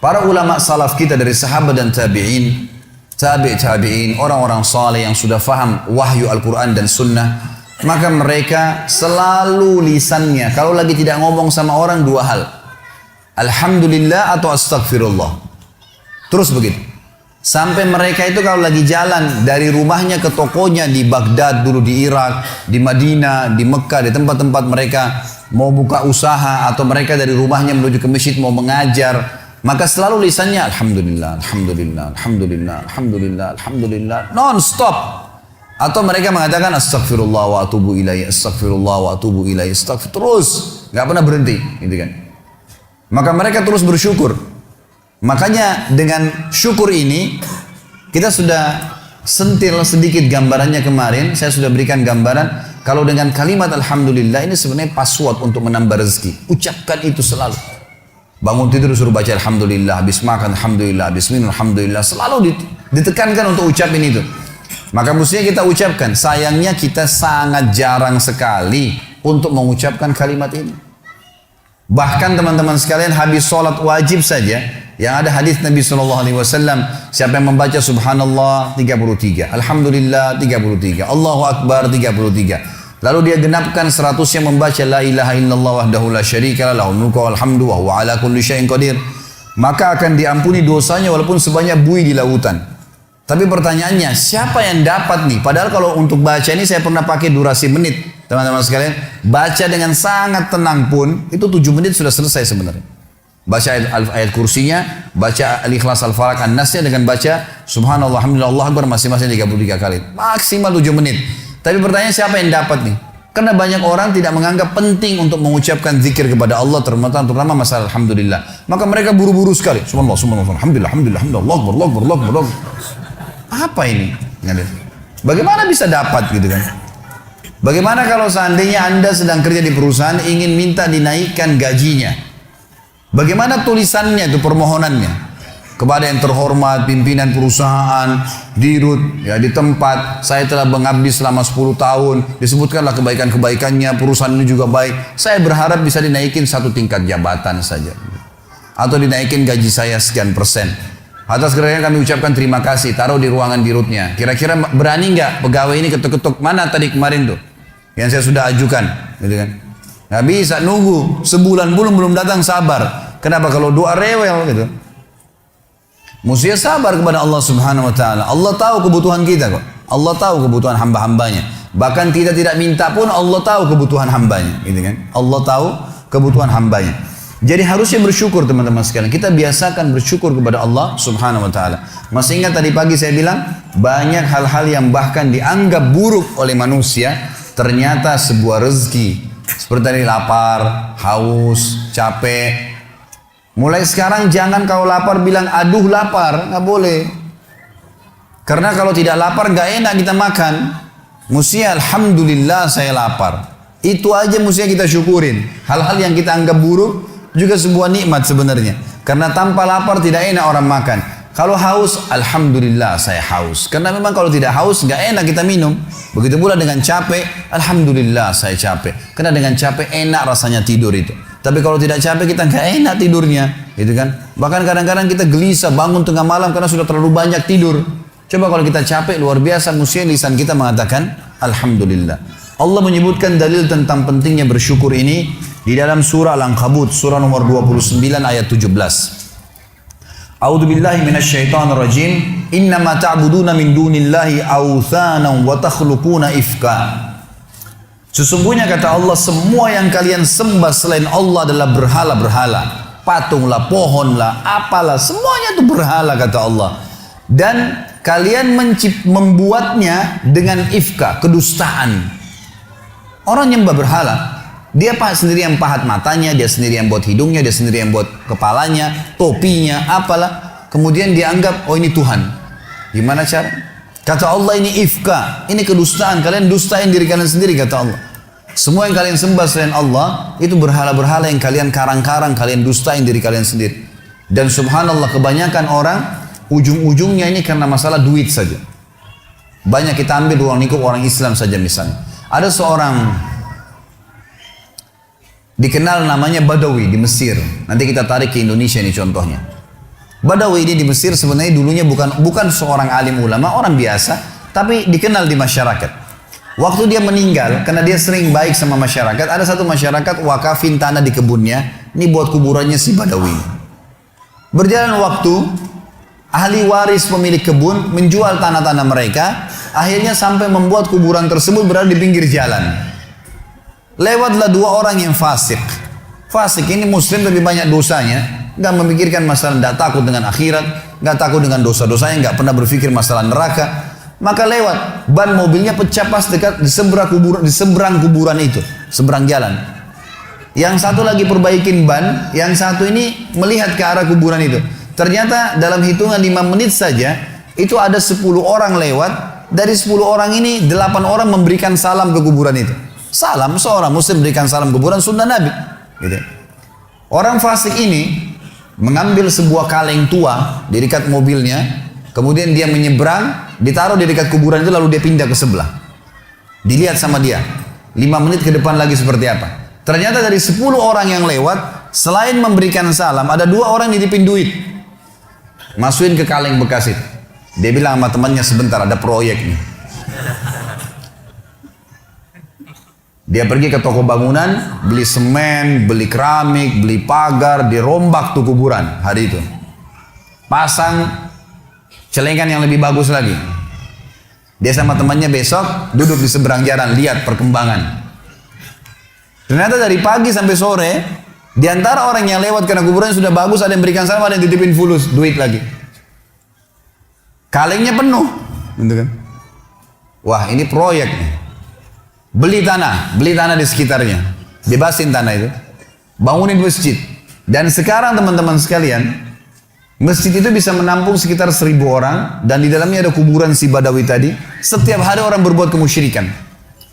Para ulama salaf kita dari sahabat dan tabi'in, tabi'in, orang-orang saleh yang sudah faham wahyu Al-Quran dan Sunnah, maka mereka selalu lisannya, kalau lagi tidak ngomong sama orang, dua hal. Alhamdulillah atau astagfirullah. Terus begitu. Sampai mereka itu kalau lagi jalan dari rumahnya ke tokonya di Baghdad, dulu di Irak, di Madinah, di Mekah, di tempat-tempat mereka mau buka usaha, atau mereka dari rumahnya menuju ke masjid mau mengajar, maka selalu lisannya Alhamdulillah, Alhamdulillah, Alhamdulillah, Alhamdulillah, Alhamdulillah, non-stop. Atau mereka mengatakan Astagfirullah wa atubu ilaih, Astagfirullah wa atubu ilaih, Astagfirullah, terus, gak pernah berhenti, gitu kan. Maka mereka terus bersyukur. Makanya dengan syukur ini, kita sudah sentil sedikit gambarannya kemarin, saya sudah berikan gambaran, kalau dengan kalimat Alhamdulillah ini sebenarnya password untuk menambah rezeki. Ucapkan itu selalu. Bangun tidur suruh baca Alhamdulillah, habis makan Alhamdulillah, habis minum Alhamdulillah. Selalu ditekankan untuk ucapin itu. Maka mestinya kita ucapkan. Sayangnya kita sangat jarang sekali untuk mengucapkan kalimat ini. Bahkan teman-teman sekalian habis sholat wajib saja, yang ada hadis Nabi SAW, siapa yang membaca Subhanallah 33, Alhamdulillah 33, Allahu Akbar 33. Lalu dia genapkan 100-nya membaca La ilaha illallah wahdahu la syarika lah, lahul mulku wal hamdu wa huwa ala kulli syai'in qadir. Maka akan diampuni dosanya walaupun sebanyak buih di lautan. Tapi pertanyaannya, siapa yang dapat nih? Padahal kalau untuk baca ini saya pernah pakai durasi menit. Teman-teman sekalian, baca dengan sangat tenang pun, itu 7 menit sudah selesai sebenarnya. Baca ayat kursinya, baca Al-Ikhlas, Al-Falaq, An-Nasnya, dengan baca Subhanallah, Alhamdulillah, Allah Akbar masing-masing 33 kali. Maksimal 7 menit. Tapi pertanyaan siapa yang dapat nih? Karena banyak orang tidak menganggap penting untuk mengucapkan zikir kepada Allah, terutama masalah Alhamdulillah. Maka mereka buru-buru sekali. Subhanallah, Subhanallah, Alhamdulillah, Alhamdulillah, Alhamdulillah, Allah Akbar, Allah Akbar, Allah Akbar. Apa ini? Bagaimana bisa dapat gitu kan? Bagaimana kalau seandainya Anda sedang kerja di perusahaan ingin minta dinaikkan gajinya? Bagaimana tulisannya itu, permohonannya? Kepada yang terhormat, pimpinan perusahaan, dirut, ya di tempat, saya telah mengabdi selama 10 tahun, disebutkanlah kebaikan-kebaikannya, perusahaan ini juga baik. Saya berharap bisa dinaikin 1 tingkat jabatan saja. Atau dinaikin gaji saya sekian %. Atas kerana kami ucapkan terima kasih, taruh di ruangan dirutnya. Kira-kira berani nggak pegawai ini ketuk-ketuk, mana tadi kemarin tuh yang saya sudah ajukan, gitu kan? Nggak bisa, nunggu sebulan belum datang, sabar. Kenapa? Kalau doa rewel gitu. Mesti sabar kepada Allah Subhanahu wa taala. Allah tahu kebutuhan kita kok. Allah tahu kebutuhan hamba-hambanya. Bahkan kita tidak minta pun Allah tahu kebutuhan hambanya, gitu kan? Allah tahu kebutuhan hambanya. Jadi harusnya bersyukur teman-teman sekalian. Kita biasakan bersyukur kepada Allah Subhanahu wa taala. Masih ingat tadi pagi saya bilang, banyak hal-hal yang bahkan dianggap buruk oleh manusia, ternyata sebuah rezeki. Seperti tadi lapar, haus, capek. Mulai sekarang jangan kalau lapar bilang aduh lapar, nggak boleh. Karena kalau tidak lapar nggak enak kita makan. Mestinya Alhamdulillah saya lapar. Itu aja mestinya kita syukurin. Hal-hal yang kita anggap buruk juga sebuah nikmat sebenarnya. Karena tanpa lapar tidak enak orang makan. Kalau haus, Alhamdulillah saya haus. Karena memang kalau tidak haus nggak enak kita minum. Begitu pula dengan capek, Alhamdulillah saya capek. Karena dengan capek enak rasanya tidur itu. Tapi kalau tidak capek kita nggak enak tidurnya, gitu kan? Bahkan kadang-kadang kita gelisah bangun tengah malam karena sudah terlalu banyak tidur. Coba kalau kita capek luar biasa, mesti lisan kita mengatakan Alhamdulillah. Allah menyebutkan dalil tentang pentingnya bersyukur ini di dalam surah Al-Ankabut, surah nomor 29 ayat 17. A'udzu billahi minasyaitonir rajim. Innama ta'buduna min dunillahi awthanan wa takhluquna ifka. Sesungguhnya kata Allah, semua yang kalian sembah selain Allah adalah berhala-berhala. Patunglah, pohonlah, apalah, semuanya itu berhala kata Allah. Dan kalian membuatnya dengan ifka, kedustaan. Orang nyembah berhala, dia sendiri yang pahat matanya, dia sendiri yang buat hidungnya, dia sendiri yang buat kepalanya, topinya, apalah. Kemudian dianggap, oh ini Tuhan. Gimana cara? Kata Allah ini ifka, ini kedustaan, kalian dustain diri kalian sendiri kata Allah. Semua yang kalian sembah selain Allah, itu berhala-berhala yang kalian karang-karang, kalian dustain diri kalian sendiri. Dan subhanallah kebanyakan orang, ujung-ujungnya ini karena masalah duit saja. Banyak kita ambil ruang lingkup orang Islam saja misalnya. Ada seorang, dikenal namanya Badawi di Mesir. Nanti kita tarik ke Indonesia ini contohnya. Badawi ini di Mesir sebenarnya dulunya bukan seorang alim ulama, orang biasa, tapi dikenal di masyarakat. Waktu dia meninggal, karena dia sering baik sama masyarakat, ada satu masyarakat wakafin tanah di kebunnya, ini buat kuburannya si Badawi. Berjalan waktu, ahli waris pemilik kebun menjual tanah-tanah mereka, akhirnya sampai membuat kuburan tersebut berada di pinggir jalan. Lewatlah dua orang yang fasik. Fasik ini muslim tapi banyak dosanya, nggak memikirkan masalah, nggak takut dengan akhirat, nggak takut dengan dosa-dosanya, nggak pernah berpikir masalah neraka. Maka lewat, ban mobilnya pecah pas dekat di seberang kuburan itu, seberang jalan. Yang satu lagi perbaikin ban, yang satu ini melihat ke arah kuburan itu. Ternyata dalam hitungan 5 menit saja, itu ada 10 orang lewat. Dari 10 orang ini, 8 orang memberikan salam ke kuburan itu. Salam, seorang muslim berikan salam kuburan, sunnah Nabi. Gitu. Orang fasik ini mengambil sebuah kaleng tua di dekat mobilnya, kemudian dia menyeberang, ditaruh di dekat kuburan itu, lalu dia pindah ke sebelah. Dilihat sama dia, 5 menit ke depan lagi seperti apa. Ternyata dari 10 orang yang lewat, selain memberikan salam, ada 2 orang nitipin duit. Masukin ke kaleng bekas itu. Dia bilang sama temannya, sebentar ada proyek nih. Dia pergi ke toko bangunan, beli semen, beli keramik, beli pagar, dirombak tuh kuburan hari itu. Pasang celengan yang lebih bagus lagi. Dia sama temannya besok duduk di seberang jalan, lihat perkembangan. Ternyata dari pagi sampai sore, di antara orang yang lewat karena kuburannya sudah bagus, ada yang berikan salam, ada yang titipin fulus, duit lagi. Kalengnya penuh, gitu kan? Wah, ini proyek nih. Beli tanah di sekitarnya, bebasin tanah itu, bangunin masjid. Dan sekarang teman-teman sekalian, masjid itu bisa menampung sekitar 1000 orang, dan di dalamnya ada kuburan si Badawi tadi. Setiap hari orang berbuat kemusyrikan,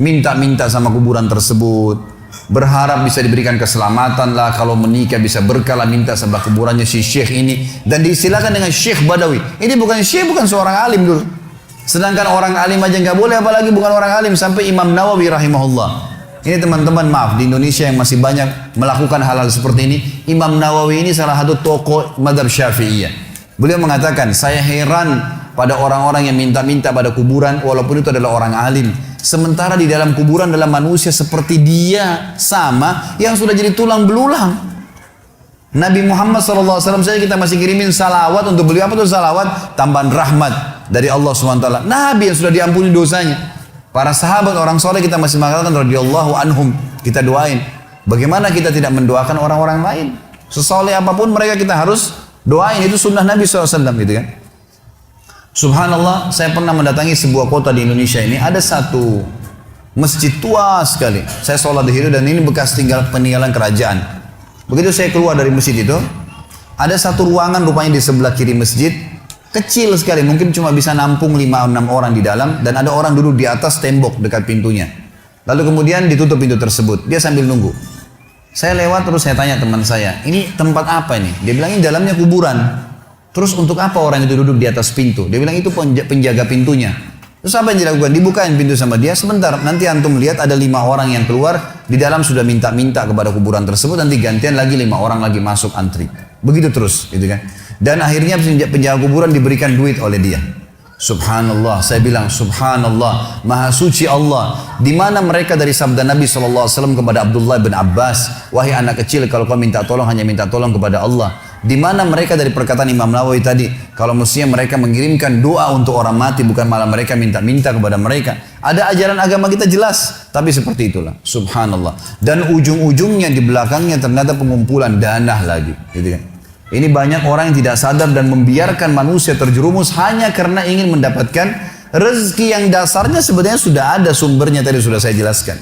minta-minta sama kuburan tersebut, berharap bisa diberikan keselamatan lah, kalau menikah bisa berkah lah, minta sebelah kuburannya si syekh ini, dan diistilahkan dengan Syekh Badawi. Ini bukan syekh, bukan seorang alim dulu. Sedangkan orang alim aja nggak boleh, apalagi bukan orang alim. Sampai Imam Nawawi rahimahullah. Ini teman-teman, maaf, di Indonesia yang masih banyak melakukan hal-hal seperti ini. Imam Nawawi ini salah satu tokoh madhab Syafi'iyah. Beliau mengatakan, saya heran pada orang-orang yang minta-minta pada kuburan, walaupun itu adalah orang alim. Sementara di dalam kuburan dalam manusia seperti dia sama, yang sudah jadi tulang belulang. Nabi Muhammad SAW saja kita masih kirimin salawat untuk beliau. Apa itu salawat? Tambahan rahmat dari Allah SWT. Nabi yang sudah diampuni dosanya. Para sahabat orang soleh kita masih mengatakan radhiyallahu anhum, kita doain. Bagaimana kita tidak mendoakan orang-orang lain? Sesoleh apapun mereka kita harus doain. Itu sunnah Nabi SAW gitu kan. Subhanallah, saya pernah mendatangi sebuah kota di Indonesia ini. Ada satu masjid tua sekali. Saya sholat di situ dan ini bekas peninggalan kerajaan. Begitu saya keluar dari masjid itu, ada satu ruangan rupanya di sebelah kiri masjid, kecil sekali, mungkin cuma bisa nampung 5-6 orang di dalam, dan ada orang duduk di atas tembok dekat pintunya. Lalu kemudian ditutup pintu tersebut, dia sambil nunggu. Saya lewat terus saya tanya teman saya, ini tempat apa ini? Dia bilang ini dalamnya kuburan. Terus untuk apa orang itu duduk di atas pintu? Dia bilang itu penjaga pintunya. Terus apa yang dilakukan? Dibukain pintu sama dia, sebentar, nanti antum lihat ada 5 orang yang keluar, di dalam sudah minta-minta kepada kuburan tersebut, nanti gantian lagi 5 orang lagi masuk antri. Begitu terus, gitu kan. Dan akhirnya penjaga kuburan diberikan duit oleh dia. Subhanallah, saya bilang subhanallah, maha suci Allah. Di mana mereka dari sabda Nabi SAW kepada Abdullah bin Abbas, wahai anak kecil, kalau kau minta tolong hanya minta tolong kepada Allah. Di mana mereka dari perkataan Imam Nawawi tadi, kalau mestinya mereka mengirimkan doa untuk orang mati, bukan malah mereka minta-minta kepada mereka. Ada ajaran agama kita jelas, tapi seperti itulah. Subhanallah. Dan ujung-ujungnya di belakangnya ternyata pengumpulan dana lagi, gitu kan. Ini banyak orang yang tidak sadar dan membiarkan manusia terjerumus hanya karena ingin mendapatkan rezeki yang dasarnya sebenarnya sudah ada sumbernya, tadi sudah saya jelaskan.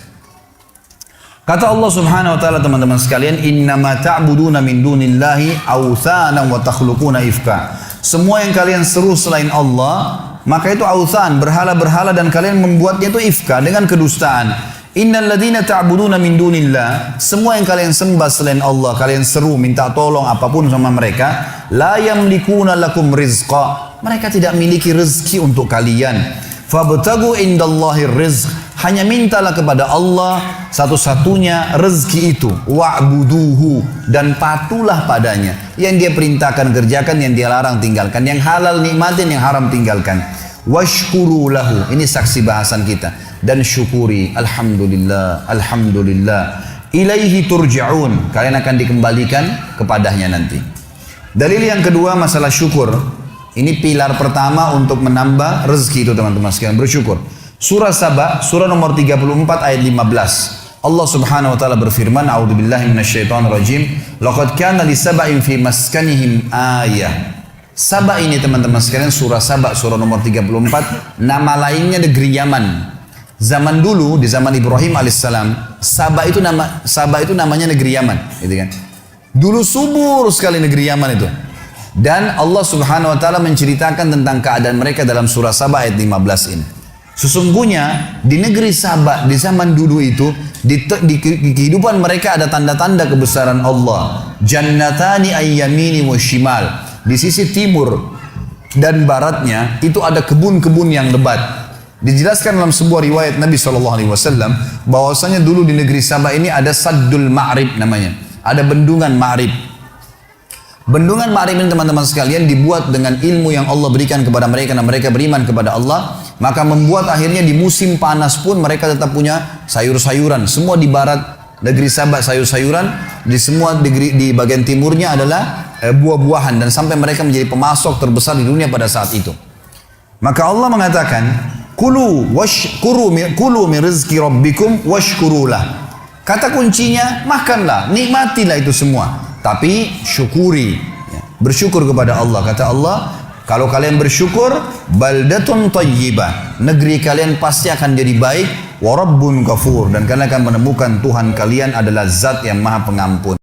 Kata Allah Subhanahu wa taala, teman-teman sekalian, innama ta'buduna min dunillahi awthanan wa takhluquna ifka. Semua yang kalian seru selain Allah, maka itu authan, berhala-berhala, dan kalian membuatnya itu ifka dengan kedustaan. Innal ladzina ta'buduna min dunillah, semua yang kalian sembah selain Allah, kalian seru minta tolong apapun sama mereka, la yamlikuna lakum rizqa. Mereka tidak memiliki rezeki untuk kalian. Fabtagu indallahi rizq, Hanya mintalah kepada Allah satu-satunya rezeki itu. Wa'buduhu, dan patulah padanya. Yang dia perintahkan kerjakan, yang dia larang tinggalkan. Yang halal nikmatin, yang haram tinggalkan. Washkuru lahu, ini saksi bahasan kita. Dan syukuri, alhamdulillah, alhamdulillah. Ilaihi turja'un, kalian akan dikembalikan kepadanya nanti. Dalil yang kedua masalah syukur. Ini pilar pertama untuk menambah rezeki itu teman-teman sekalian, bersyukur. Surah Saba, surah nomor 34 ayat 15. Allah Subhanahu wa taala berfirman, a'udzubillahi minasyaitonir rajim, laqad kana li sab'in fi maskanihim ayah. Saba ini teman-teman sekalian, surah Saba, surah nomor 34, nama lainnya negeri Yaman. Zaman dulu, di zaman Ibrahim alaihissalam, Saba itu namanya negeri Yaman, gitu kan. Dulu subur sekali negeri Yaman itu. Dan Allah Subhanahu wa taala menceritakan tentang keadaan mereka dalam surah Saba ayat 15 ini. Sesungguhnya di negeri Saba di zaman dulu itu, di kehidupan mereka ada tanda-tanda kebesaran Allah. Jannatani ayyamini wa shimal. Di sisi timur dan baratnya itu ada kebun-kebun yang lebat. Dijelaskan dalam sebuah riwayat Nabi SAW bahwasanya dulu di negeri Saba ini ada Saddul Ma'rib namanya. Ada bendungan Ma'rib. Bendungan Ma'rib ini teman-teman sekalian dibuat dengan ilmu yang Allah berikan kepada mereka dan mereka beriman kepada Allah. Maka membuat akhirnya di musim panas pun mereka tetap punya sayur-sayuran. Semua di barat negeri Saba sayur-sayuran, di bagian timurnya adalah buah-buahan, dan sampai mereka menjadi pemasok terbesar di dunia pada saat itu. Maka Allah mengatakan, kulu min rizki rabbikum washkurulah. Kata kuncinya, makanlah, nikmatilah itu semua, tapi syukuri, bersyukur kepada Allah. Kata Allah, kalau kalian bersyukur, baldatun tayyibah, negeri kalian pasti akan jadi baik, wa rabbun ghafur, dan kalian akan menemukan Tuhan kalian adalah zat yang maha pengampun.